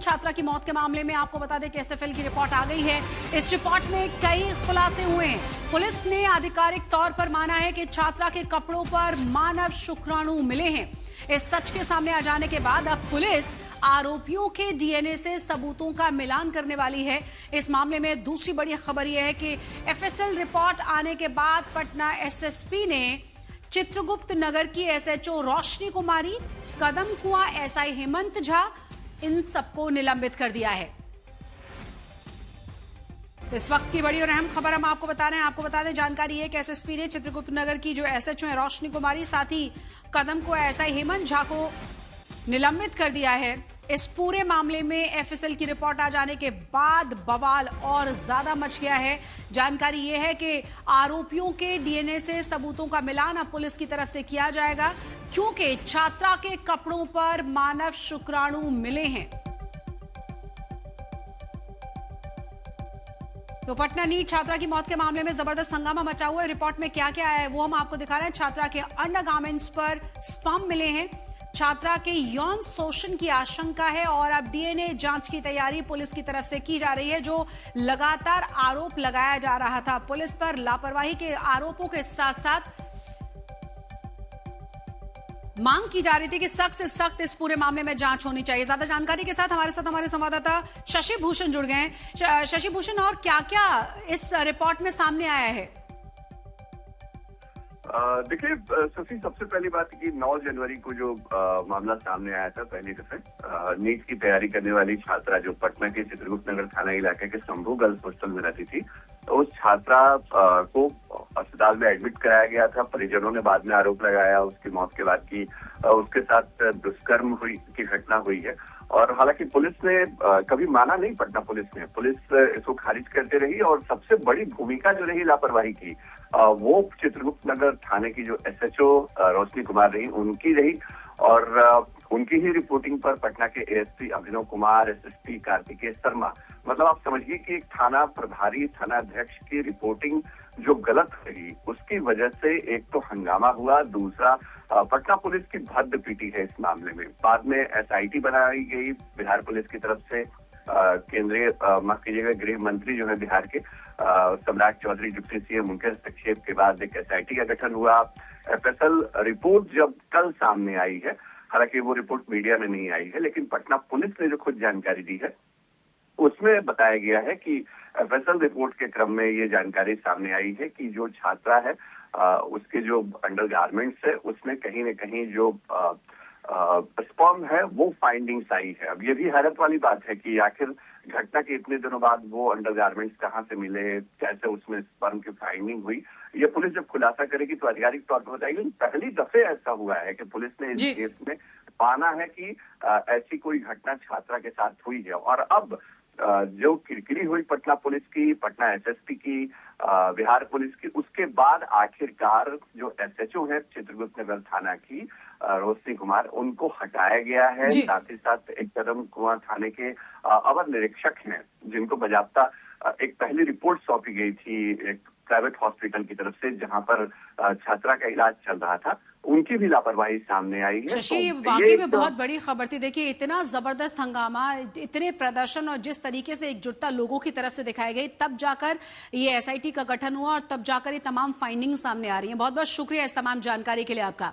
छात्रा की मौत के मामले में आपको बता दें कि एसएफएल की रिपोर्ट आ गई है। इस रिपोर्ट में कई खुलासे हुए हैं। पुलिस ने आधिकारिक तौर पर माना है कि छात्रा के कपड़ों पर मानव शुक्राणु मिले हैं। इस सच के सामने आ जाने के बाद अब पुलिस आरोपियों के डीएनए से सबूतों का मिलान करने वाली है। इस मामले में दूसरी बड़ी खबर यह है कि एफएसएल रिपोर्ट आने के बाद पटना एसएसपी ने चित्रगुप्त नगर की एसएचओ रोशनी कुमारी, कदम कुआं एसआई हेमंत झा, इन सबको निलंबित कर दिया है। तो इस वक्त की बड़ी और अहम खबर हम आपको बता रहे हैं। आपको बता दें, जानकारी है कि एसएसपी ने चित्रगुप्त नगर की जो एसएचओ है रोशनी कुमारी, साथ ही कदम कुआं एसआई हेमंत झा को निलंबित कर दिया है। इस पूरे मामले में एफएसएल की रिपोर्ट आ जाने के बाद बवाल और ज्यादा मच गया है। जानकारी यह है कि आरोपियों के डीएनए से सबूतों का मिलान अब पुलिस की तरफ से किया जाएगा, क्योंकि छात्रा के कपड़ों पर मानव शुक्राणु मिले हैं। तो पटना नीट छात्रा की मौत के मामले में जबरदस्त हंगामा मचा हुआ है। रिपोर्ट में क्या क्या है वो हम आपको दिखा रहे हैं। छात्रा के अंडरगारमेंट्स पर स्पर्म मिले हैं। छात्रा के यौन शोषण की आशंका है और अब डीएनए जांच की तैयारी पुलिस की तरफ से की जा रही है। जो लगातार आरोप लगाया जा रहा था पुलिस पर, लापरवाही के आरोपों के साथ साथ मांग की जा रही थी कि सख्त से सख्त इस पूरे मामले में जांच होनी चाहिए। ज्यादा जानकारी के साथ हमारे संवाददाता शशि भूषण जुड़ गए हैं। शशि भूषण, और क्या क्या इस रिपोर्ट में सामने आया है? देखिए सफी, सबसे पहली बात कि 9 जनवरी को जो मामला सामने आया था पहली दफे, नीट की तैयारी करने वाली छात्रा जो पटना के चित्रगुप्त नगर थाना इलाके के शंभू गर्ल्स हॉस्टल में रहती थी, तो उस छात्रा को अस्पताल में एडमिट कराया गया था। परिजनों ने बाद में आरोप लगाया उसकी मौत के बाद कि उसके साथ दुष्कर्म की घटना हुई है। और हालांकि पुलिस ने कभी माना नहीं, पटना पुलिस इसको खारिज करते रही। और सबसे बड़ी भूमिका जो रही लापरवाही की, वो चित्रगुप्त नगर थाने की जो एसएचओ रोशनी कुमार रही, उनकी रही। और उनकी ही रिपोर्टिंग पर पटना के एएसपी अभिनव कुमार, एसएसपी कार्तिकेय शर्मा, मतलब आप समझिए कि एक थाना प्रभारी, थाना अध्यक्ष की रिपोर्टिंग जो गलत रही, उसकी वजह से एक तो हंगामा हुआ, दूसरा पटना पुलिस की भद्द पीटी है इस मामले में। बाद में एसआईटी बनाई गई बिहार पुलिस की तरफ से। केंद्रीय माफ कीजिएगा गृह मंत्री जो है बिहार के सम्राट चौधरी डिप्टी सीएम, उनके हस्तक्षेप के बाद एक एसआईटी का गठन हुआ। एफएसएल रिपोर्ट जब कल सामने आई है, हालांकि वो रिपोर्ट मीडिया में नहीं आई है, लेकिन पटना पुलिस ने जो खुद जानकारी दी है उसमें बताया गया है कि एफएसएल रिपोर्ट के क्रम में ये जानकारी सामने आई है कि जो छात्रा है उसके जो अंडरगारमेंट्स है उसमें कहीं न कहीं जो स्पर्म है वो फाइंडिंग्स आई है। अब ये भी हैरत वाली बात है कि आखिर घटना के इतने दिनों बाद वो अंडरगारमेंट्स कहाँ से मिले, कैसे उसमें स्पर्म की फाइंडिंग हुई, ये पुलिस जब खुलासा करेगी तो आधिकारिक तौर पर बताएगी। पहली दफे ऐसा हुआ है कि पुलिस ने इस केस में माना है कि ऐसी कोई घटना छात्रा के साथ हुई है। और अब जो किरकिरी हुई पटना पुलिस की, पटना एसएसपी की, बिहार पुलिस की, उसके बाद आखिरकार जो एसएचओ है चित्रगुप्त नगर थाना की रोशनी कुमार, उनको हटाया गया है। साथ ही साथ एक कदम कुआं थाने के अवर निरीक्षक हैं जिनको बाजाप्ता एक पहली रिपोर्ट सौंपी गई थी एक प्राइवेट हॉस्पिटल की तरफ से जहां पर छात्रा का इलाज चल रहा था, उनकी भी लापरवाही सामने आई है। शशि, वाकई में बहुत बड़ी खबर थी। देखिए, इतना जबरदस्त हंगामा, इतने प्रदर्शन और जिस तरीके से एकजुटता लोगों की तरफ से दिखाई गई, तब जाकर ये एसआईटी का गठन हुआ और तब जाकर ये तमाम फाइंडिंग सामने आ रही हैं। बहुत बहुत शुक्रिया इस तमाम जानकारी के लिए आपका।